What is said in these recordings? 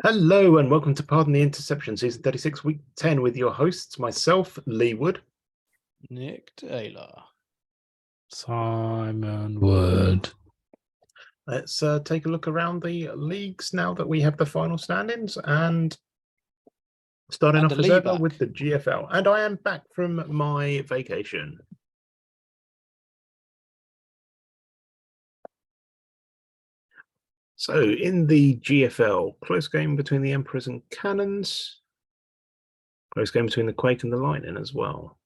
Hello and welcome to Pardon the Interception, Season 36, Week 10 with your hosts, myself, Lee Wood. Nick Taylor. Simon Wood. Let's take a look around the leagues now that we have the final standings, and starting off as ever with the GFL. And I am back from my vacation. So in the GFL, close game between the Emperors and Cannons. Close game between the Quake and the Lightning as well.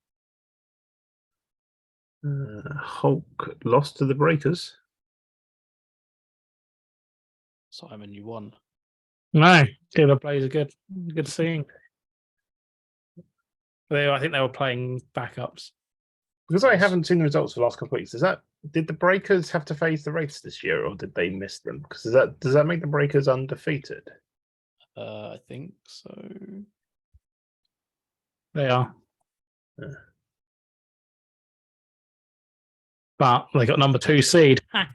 Hulk lost to the Breakers. Simon, you won. No, Taylor plays are good. Good seeing. I think they were playing backups. Because I haven't seen the results for the last couple of weeks, did the Breakers have to face the Wraiths this year, or did they miss them? Because does that make the Breakers undefeated? I think so. They are. Yeah. But they got number 2 seed. Should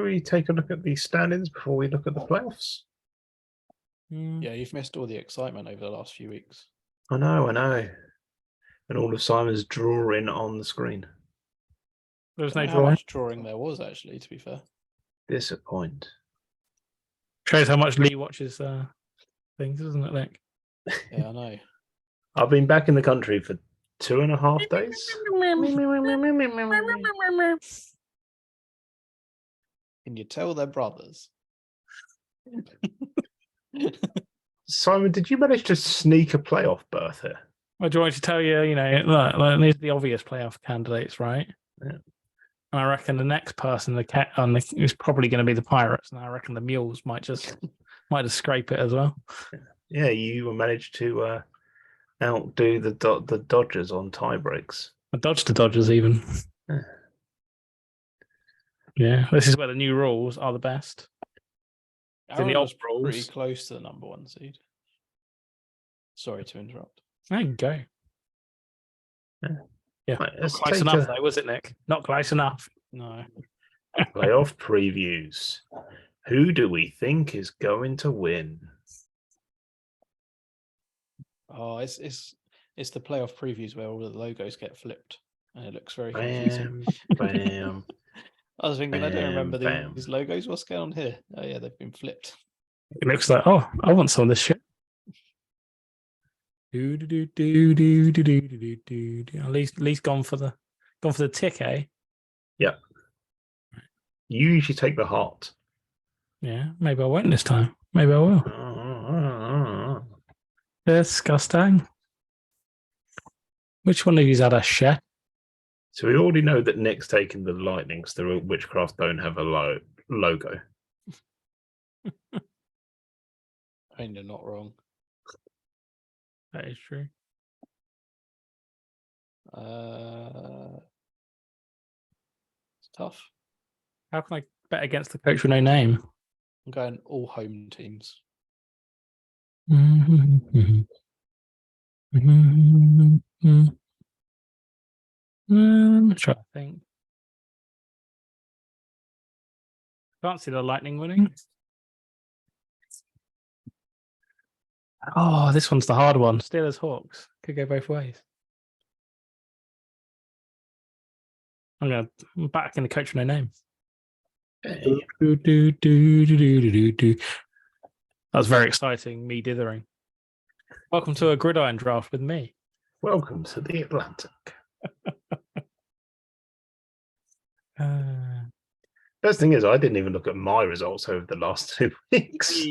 we take a look at the standings before we look at the playoffs? Yeah, you've missed all the excitement over the last few weeks. I know. And all of Simon's drawing on the screen. There's no how much drawing there was, actually, to be fair. Disappoint. Shows how much Lee watches things, doesn't it, Nick? Yeah, I know. I've been back in the country for 2.5 days. Can you tell they're brothers? Simon, did you manage to sneak a playoff berth here? Well, do you want me to tell you, look, these are the obvious playoff candidates, right? Yeah. And I reckon the next person is probably going to be the Pirates, and I reckon the Mules might just scrape it as well. Yeah, you managed to outdo the Dodgers on tie breaks. I dodged the Dodgers even. Yeah, this is where the new rules are the best. In the old rules, pretty close to the number 1 seed. Sorry to interrupt. There you go. Yeah, right, not close enough though, was it, Nick? Not close enough. No. Playoff previews. Who do we think is going to win? Oh, it's the playoff previews where all the logos get flipped, and it looks very confusing. Bam. I was thinking, I don't remember these logos. What's going on here? Oh yeah, they've been flipped. It looks like, oh, I want some of this shit. At least gone for the tick, eh? Yeah. You usually take the heart. Yeah, maybe I won't this time. Maybe I will. Disgusting. Which one of you's had a shit? So we already know that Nick's taking the Lightning because the Witchcraft don't have a logo. I mean, you're not wrong. That is true. It's tough. How can I bet against the coach with no name? I'm going all home teams. I'm trying to think. Can't see the Lightning winning. Oh, this one's the hard one. Steelers Hawks could go both ways. I'm back in the coach with no name. Hey. That was very exciting. Me dithering. Welcome to a gridiron draft with me. Welcome to the Atlantic. Best thing is, I didn't even look at my results over the last 2 weeks.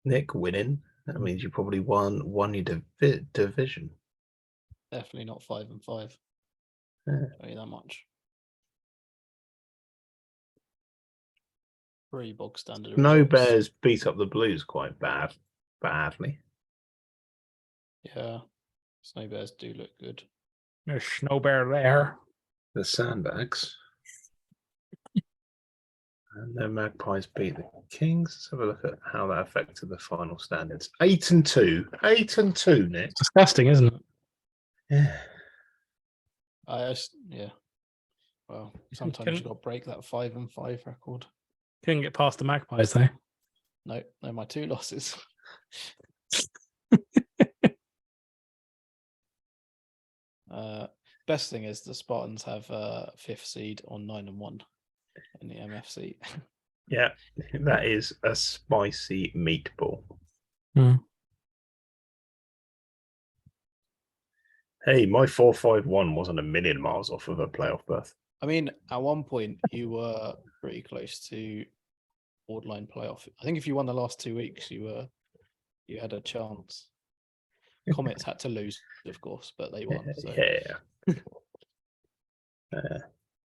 Nick winning. That means you probably won your division. Definitely not 5-5. Yeah. Tell you that much. Pretty bog standard. No Bears beat up the Blues quite badly. Yeah, Snow Bears do look good. There's Snow Bear there. The Sandbags. And the Magpies beat the Kings. Let's have a look at how that affected the final standings. 8-2. 8-2, Nick. Disgusting, isn't it? Yeah. Yeah. Well, sometimes you've got to break that 5-5 record. Couldn't get past the Magpies though. No, my 2 losses. Best thing is the Spartans have 5th seed on 9-1 in the MFC. Yeah, that is a spicy meatball. Hey, my 4-5-1 wasn't a million miles off of a playoff berth. I mean, at one point you were pretty close to borderline playoff. I think if you won the last 2 weeks, you had a chance. Comets had to lose, of course, but they won. So. Yeah.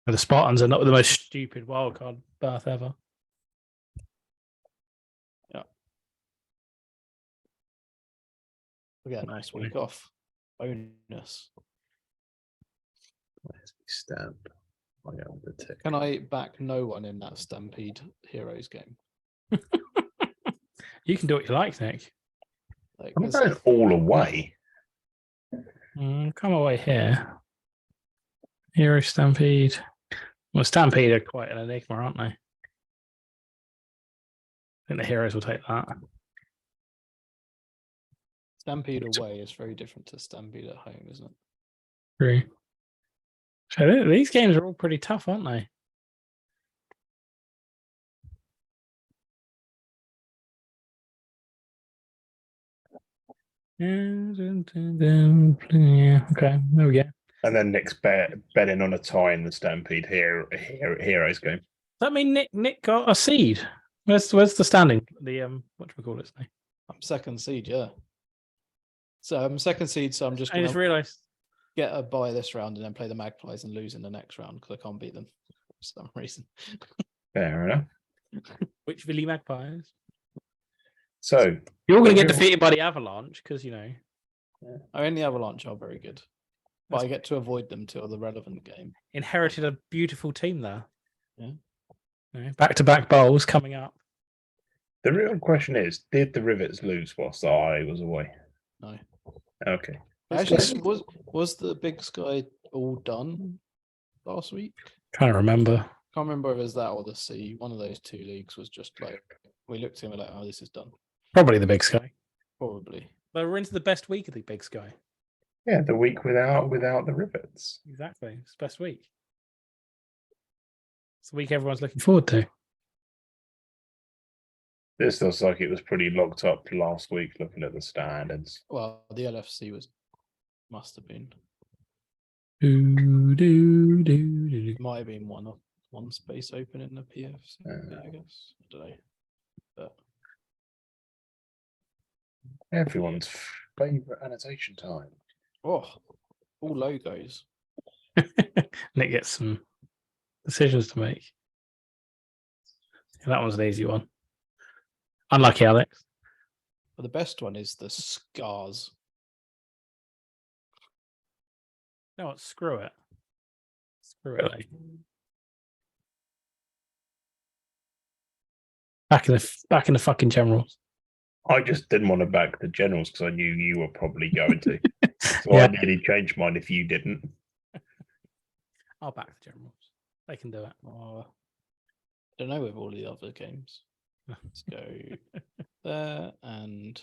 The Spartans are not the most stupid wildcard berth ever. Yeah. We get a nice week off. Bonus. Where's the stamp? I got the tick. Can I back no one in that Stampede Heroes game? You can do what you like, Nick. Like, I'm going all away. Come away here. Hero Stampede. Well, Stampede are quite an enigma, aren't they? I think the Heroes will take that. Stampede away is very different to Stampede at home, isn't it? True. So these games are all pretty tough, aren't they? Yeah, okay, there we go. And then Nick's betting on a tie in the Stampede Heroes game. Does that mean Nick got a seed? Where's the standing? The whatchamacallit thing? I'm 2nd seed, yeah. So I'm 2nd seed, so I'm just I going just to realised. get a bye this round and then play the Magpies and lose in the next round because I can't beat them for some reason. Fair enough. Which Villy Magpies? So You're going to get defeated by the Avalanche because, you know. I mean, the Avalanche are very good, but I get to avoid them till the relevant game. Inherited a beautiful team there. Yeah. Back-to-back bowls coming up. The real question is, did the Rivets lose whilst I was away? No. Okay. Actually, was the Big Sky all done last week? Trying to remember. Can't remember if it was that or the C. One of those 2 leagues was just like, we looked at him like, oh, this is done. Probably the Big Sky. Probably. But we're into the best week of the Big Sky. Yeah, the week without the Rivets. Exactly. It's the best week. It's the week everyone's looking forward to. This looks like it was pretty locked up last week looking at the standards. Well, the LFC must have been. Might have been one space open in the PFC, I guess. I don't know. But Everyone's favourite annotation time. all logos. Nick gets some decisions to make. That one's an easy one. Unlucky, Alex. But the best one is the scars. You know what? Screw it. Screw it. Like. Back in the fucking Generals. I just didn't want to back the Generals because I knew you were probably going to. So Yeah. I nearly changed mine if you didn't. I'll back the Generals. They can do it. I don't know with all the other games. Let's go there and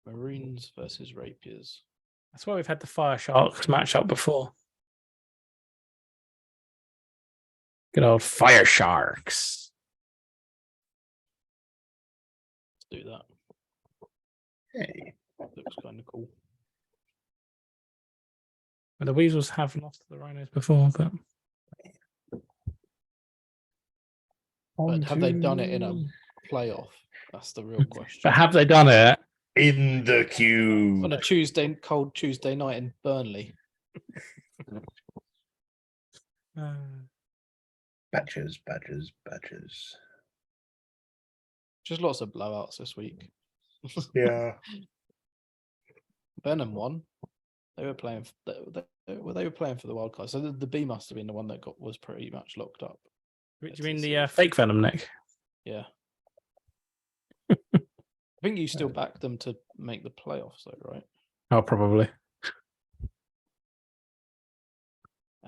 Marines versus Rapiers. That's why we've had the Fire Sharks match up before. Good old Fire Sharks. Let's do that. Hey. Looks kind of cool. Well, the Weasels have lost to the Rhinos before, but have they done it in a playoff? That's the real question. But have they done it? In the queue. On a cold Tuesday night in Burnley. Badgers. Just lots of blowouts this week. Yeah. Burnham won. They were playing. They were playing for the wild card. So the B must have been the one that was pretty much locked up. Do you mean the fake Venom, Nick? Yeah. I think you still back them to make the playoffs, though, right? Oh, probably.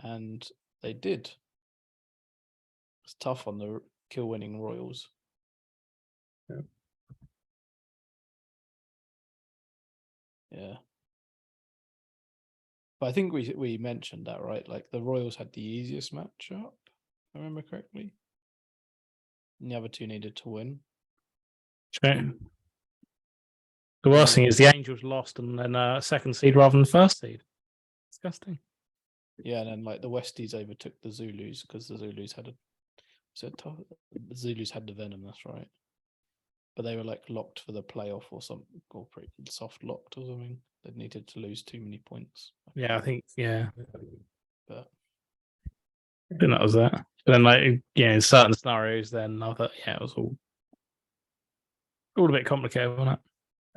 And They did. It's tough on the kill-winning Royals. Yeah. Yeah. But I think we mentioned that, right? Like the Royals had the easiest matchup, if I remember correctly. And the other two needed to win. True. The worst thing is the Angels lost and then second seed rather than first seed. Disgusting. Yeah, and then like the Westies overtook the Zulus because the Zulus had the Zulus had the Venom, that's right. But they were like locked for the playoff or something, or pretty soft locked or something. They needed to lose too many points. Yeah, I think, yeah. But I think that was that. But then, like, yeah, in certain scenarios, then I thought, yeah, it was all a bit complicated, wasn't it?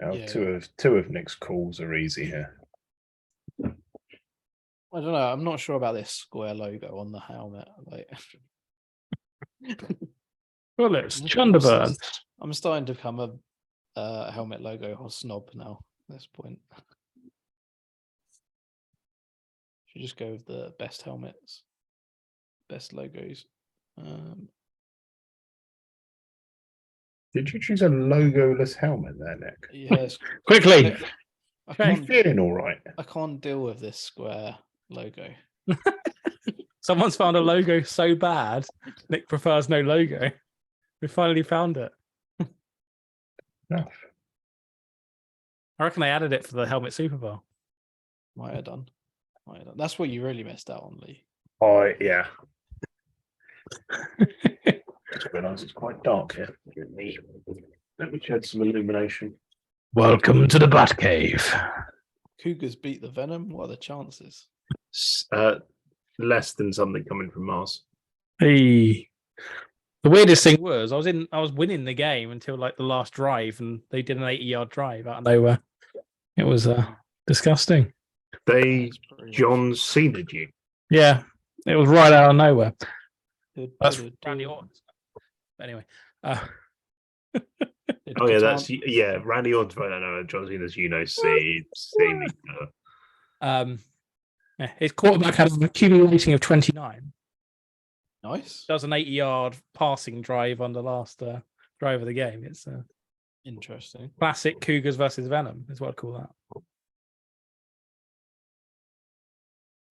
Oh, Yeah. two of Nick's calls are easy here. I don't know. I'm not sure about this square logo on the helmet. Like, Well, it's Chunderbird. I'm starting to become a helmet logo snob now at this point. Should just go with the best helmets, best logos. Did you choose a logoless helmet there, Nick? Yes. Quickly. Are you feeling all right? I can't deal with this square logo. Someone's found a logo so bad, Nick prefers no logo. We finally found it. Enough. I reckon they added it for the helmet Super Bowl. Might have done. That's what you really missed out on, Lee. Oh, yeah. Just realised it's quite dark here. Let me shed some illumination. Welcome to the Batcave. Cougars beat the Venom. What are the chances? Less than something coming from Mars. Hey. The weirdest thing was I was winning the game until like the last drive, and they did an 80-yard drive out of nowhere. It was disgusting. John Cena'd you. Yeah, it was right out of nowhere. That's Randy Orton. Anyway. Oh yeah, that's Randy Orton's right. I know John Cena's his quarterback had an QB rating of 29. Nice. Does an 80-yard passing drive on the last drive of the game. It's interesting. Classic Cougars versus Venom is what I'd call that.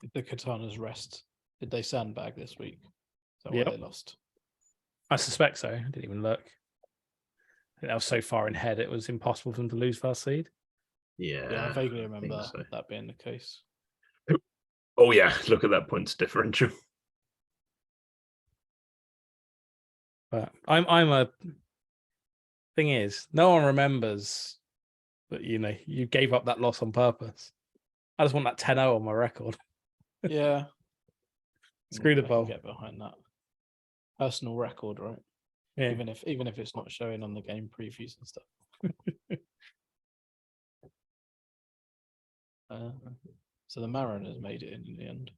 Did the Katanas rest? Did they sandbag this week? Is that why they lost? I suspect so. I didn't even look. I think that was so far in head, it was impossible for them to lose first seed. Yeah, I vaguely remember that being the case. Oh yeah, look at that points differential. But I'm a thing is, no one remembers that you gave up that loss on purpose. I just want that 10-0 on my record. Yeah. Screw the ball. Get behind that. Personal record, right? Yeah. Even if it's not showing on the game previews and stuff. So the Mariners made it in the end.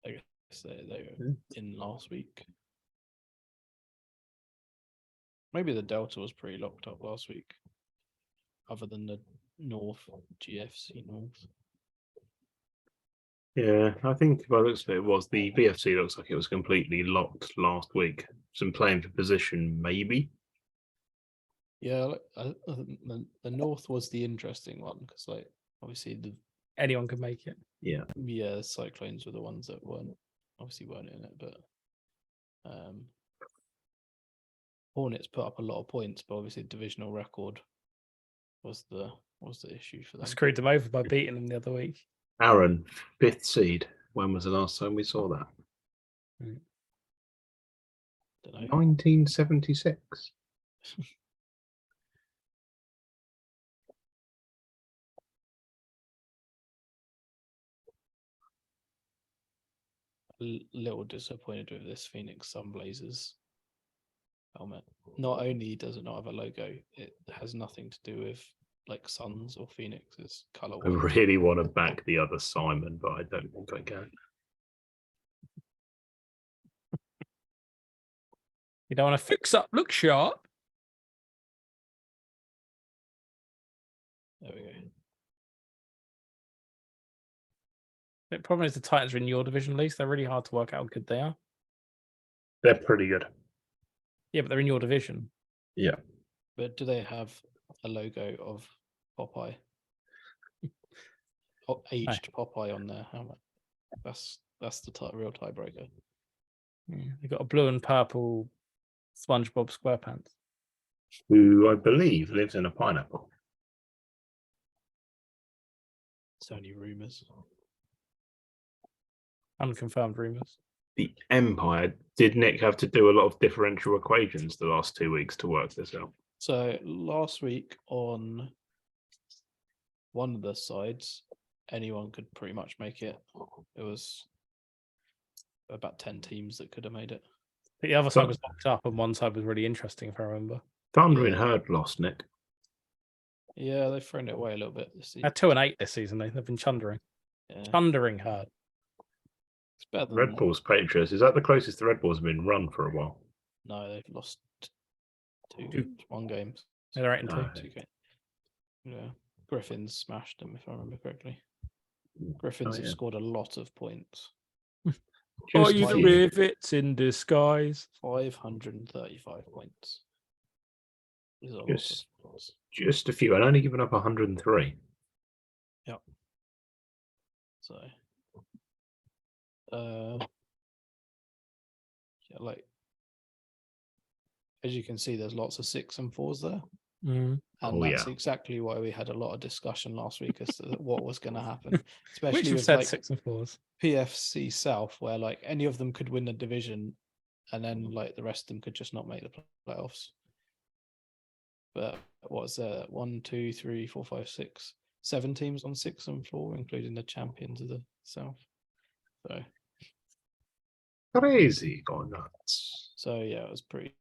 I guess they were in last week. Maybe the Delta was pretty locked up last week, other than the North, GFC North. Yeah, I think by the looks of it was the BFC looks like it was completely locked last week. Some playing for position, maybe. Yeah, the North was the interesting one because, like, obviously anyone could make it. Yeah, Cyclones were the ones that weren't in it, but Hornets put up a lot of points, but obviously divisional record was the issue for them. I screwed them over by beating them the other week. Aaron, 5th seed. When was the last time we saw that? Don't know. 1976. A little disappointed with this Phoenix Sunblazers helmet. Not only does it not have a logo, it has nothing to do with like Suns or Phoenix's color. I really want to back the other Simon, but I don't think I can. You don't want to fix up, look sharp. There we go. The problem is the Titans are in your division, at least. They're really hard to work out how good they are. They're pretty good. Yeah, but they're in your division. Yeah. But do they have a logo of Popeye? Aged Popeye on their helmet. That's the real tiebreaker. Yeah, they've got a blue and purple SpongeBob SquarePants. Who I believe lives in a pineapple. It's only rumours. Unconfirmed rumours. The Empire. Did Nick have to do a lot of differential equations the last 2 weeks to work this out? So last week on one of the sides, anyone could pretty much make it. It was about 10 teams that could have made it. But the other side was locked up, and one side was really interesting, if I remember. Thundering Herd lost, Nick. Yeah, they've thrown it away a little bit this season. They're 2-8 this season. They've been chundering. Yeah. Chundering Herd. It's better than Red Bulls Patriots. Is that the closest the Red Bulls have been run for a while? No, they've lost one game. They're 8-2. No. 2 games. Yeah. Griffins smashed them, if I remember correctly. Griffins have scored a lot of points. Are you the rivets in disguise? 535 points. Is a lot Just- of points. Just a few, and only given up 103. Yep. So, yeah, like as you can see, there's lots of 6 and 4s there, Mm. and that's exactly why we had a lot of discussion last week as to what was going to happen, especially Which have with said like 6 and 4s. PFC South, where like any of them could win the division, and then like the rest of them could just not make the playoffs. But what's there? 1, 2, 3, 4, 5, 6, 7 teams on 6 and 4, including the champions of the South. So Crazy, going nuts. So yeah, it was pretty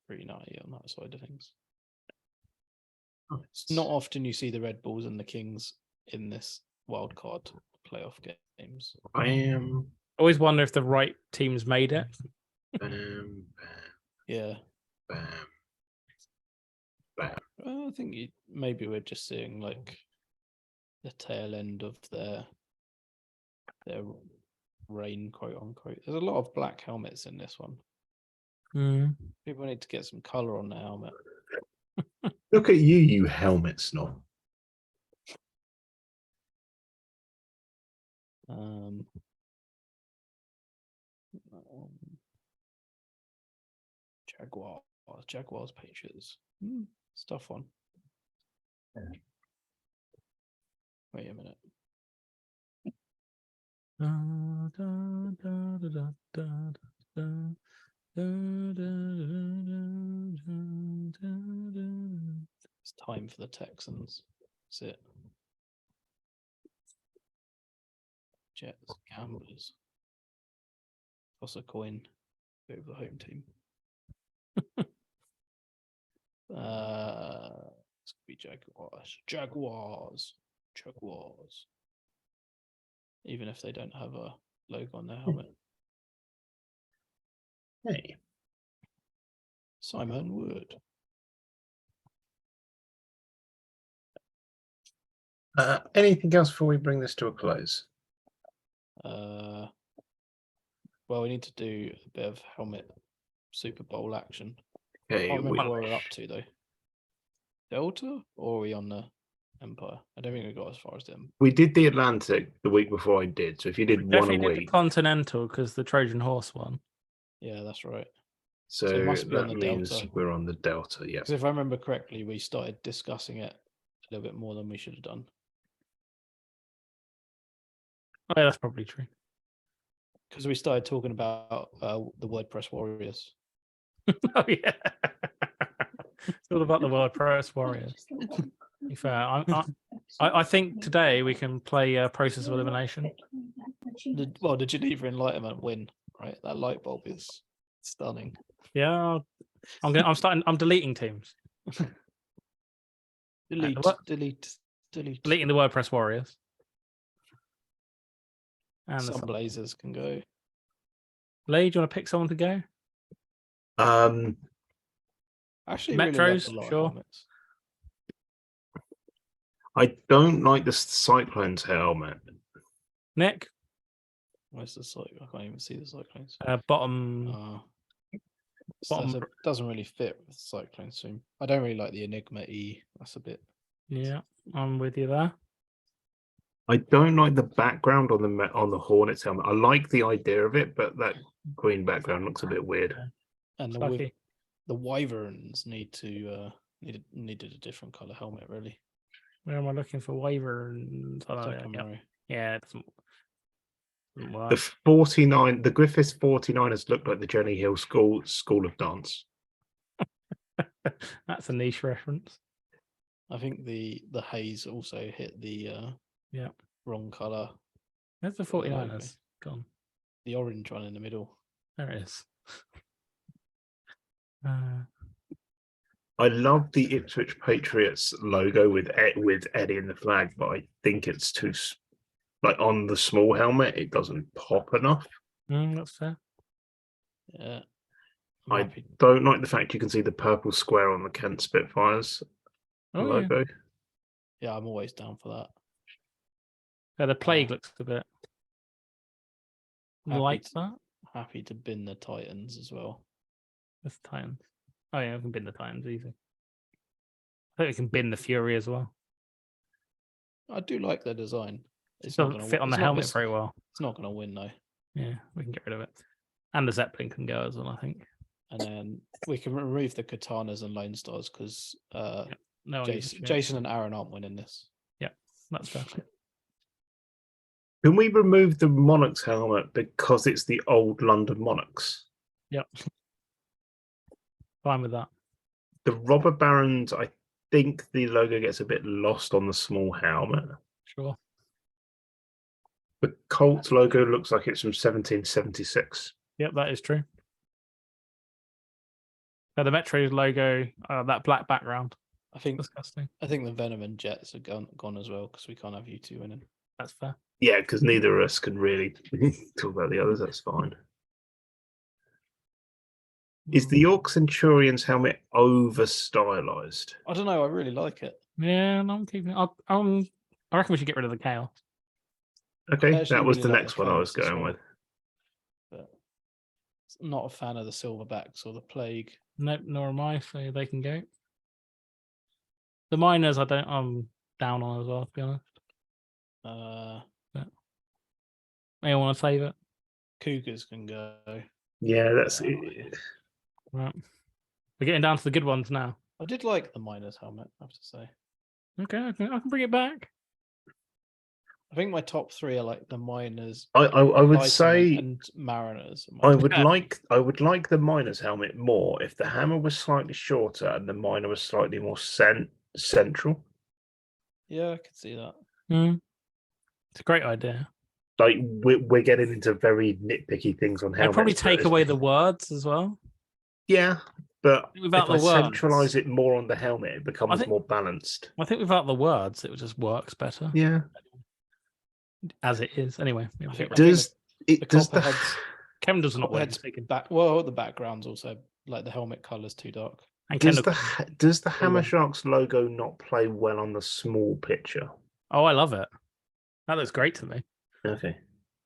nutty on that side of things. It's not often you see the Red Bulls and the Kings in this wildcard playoff games. I am. Always wonder if the right teams made it. Bam, Yeah, bam, bam. I think maybe we're just seeing like the tail end of their reign, quote unquote. There's a lot of black helmets in this one. Mm. People need to get some color on the helmet. Look at you helmet snob. Jaguars, Patriots. It's a tough one. Wait a minute. It's time for the Texans. That's it. Jets, Gamblers. Toss a coin. Go with the home team. It's gonna be Jaguars. Even if they don't have a logo on their helmet. Hey. Simon Wood. Anything else before we bring this to a close? Well, we need to do a bit of helmet Super Bowl action. Okay, I can't remember what we're up to though. Delta, or are we on the Empire? I don't think we got as far as them. we did the Atlantic the week before I did. So if you did one a Definitely did the week, Continental because the Trojan Horse won. Yeah, that's right. so it must be on that the means Delta. we're on the Delta. Yeah. Because if I remember correctly, we started discussing it a little bit more than we should have done. Oh, yeah, that's probably true. Because we started talking about the WordPress Warriors. Oh yeah, it's all about the WordPress Warriors. To be fair, I think today we can play Process of Elimination. The Geneva Enlightenment win, right? That light bulb is stunning. Yeah, I'm deleting teams. Delete. Deleting the WordPress Warriors. And Some Blazers can go. Lee, do you want to pick someone to go? Actually, Metros, really like the light sure. helmets. I don't like the Cyclones helmet. Nick, Where's the cyclone? I can't even see the cyclones. Bottom. Bottom doesn't really fit with the cyclone soon. I don't really like the Enigma E. That's a bit. Yeah, I'm with you there. I don't like the background on the Hornets helmet. I like the idea of it, but that green background looks a bit weird. And the Wyverns needed a different color helmet, really. Where am I looking for Wyverns? Second row. Yeah, it doesn't work. The 49, the Griffiths 49ers look like the Jenny Hill School of Dance. That's a niche reference. I think the haze also hit the wrong color. There's the 49ers gone. The orange one in the middle. There it is. I love the Ipswich Patriots logo with Eddie in the flag, but I think it's too like on the small helmet. It doesn't pop enough. That's fair. Yeah, I don't like the fact you can see the purple square on the Kent Spitfires logo. Yeah, I'm always down for that. Yeah, the plague looks a bit like that. Happy to bin the Titans as well. That's Titans. Oh yeah, we can bin the Titans easy. I think we can bin the Fury as well. I do like their design. It doesn't fit on the helmet very well. It's not going to win though. Yeah, we can get rid of it. And the Zeppelin can go as well, I think. And then we can remove the Katanas and Lone Stars because Jason and Aaron aren't winning this. Yeah, that's fair. Can we remove the Monarchs helmet because it's the old London Monarchs? Yep. Fine with that. The Robber Barons, I think the logo gets a bit lost on the small helmet. Sure. The Colts logo looks like it's from 1776. Yep, that is true. The Metro logo, that black background. I think disgusting. I think the Venom and Jets are gone as well because we can't have you two winning. That's fair. Yeah, because neither of us can really talk about the others. That's fine. Is the York Centurions helmet over stylized? I don't know. I really like it. Yeah, no, I'm keeping it. I reckon we should get rid of the chaos. Okay, that was the next one I was going with. But not a fan of the Silverbacks or the Plague. Nope, nor am I. So they can go. The Miners, I'm down on as well. To be honest. Anyone want to save it? Cougars can go. Yeah, that's it. Right. We're getting down to the good ones now. I did like the Miners helmet, I have to say. Okay, I can bring it back. I think my top three are like the Miners. I would say and Mariners. I would like the Miners helmet more if the hammer was slightly shorter and the Miner was slightly more central. Yeah, I could see that. It's a great idea. Like we're getting into very nitpicky things on helmets. I'd probably take away the words as well. Yeah, but without if the I words, centralize it more on the helmet, it becomes more balanced. I think without the words, it just works better. Yeah, as it is anyway. Kevin does not want to back. Well, the background's also like the helmet color's too dark. And does the Hammer Sharks logo not play well on the small picture? Oh, I love it. That looks great to me. Okay.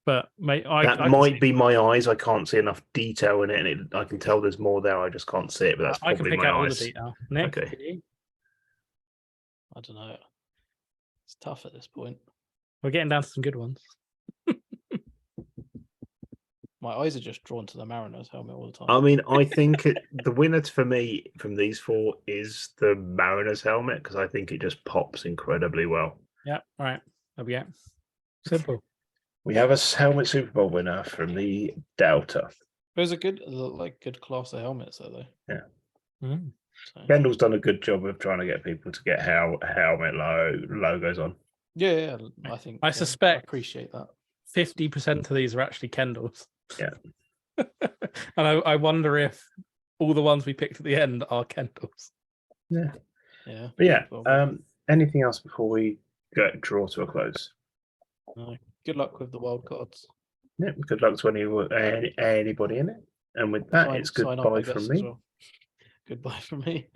But that might be my eyes. I can't see enough detail in it, and I can tell there's more there. I just can't see it. But that's probably my eyes. All the detail. Nick, okay. I don't know. It's tough at this point. We're getting down to some good ones. My eyes are just drawn to the Mariners helmet all the time. I mean, I think the winner for me from these four is the Mariners helmet because I think it just pops incredibly well. Yeah, right. There we go. Simple. We have a helmet Super Bowl winner from the Delta. There's a good class of helmets though. Yeah. So. Kendall's done a good job of trying to get people to get helmet logos on. Yeah, I think. I suspect. I appreciate that. 50% of these are actually Kendall's. Yeah. And I wonder if all the ones we picked at the end are Kendall's. Yeah. Yeah. But yeah. Anything else before we draw to a close? No. Good luck with the wild cards. Yeah. Good luck to anybody in it. And with that, it's goodbye from me. Well. Goodbye from me.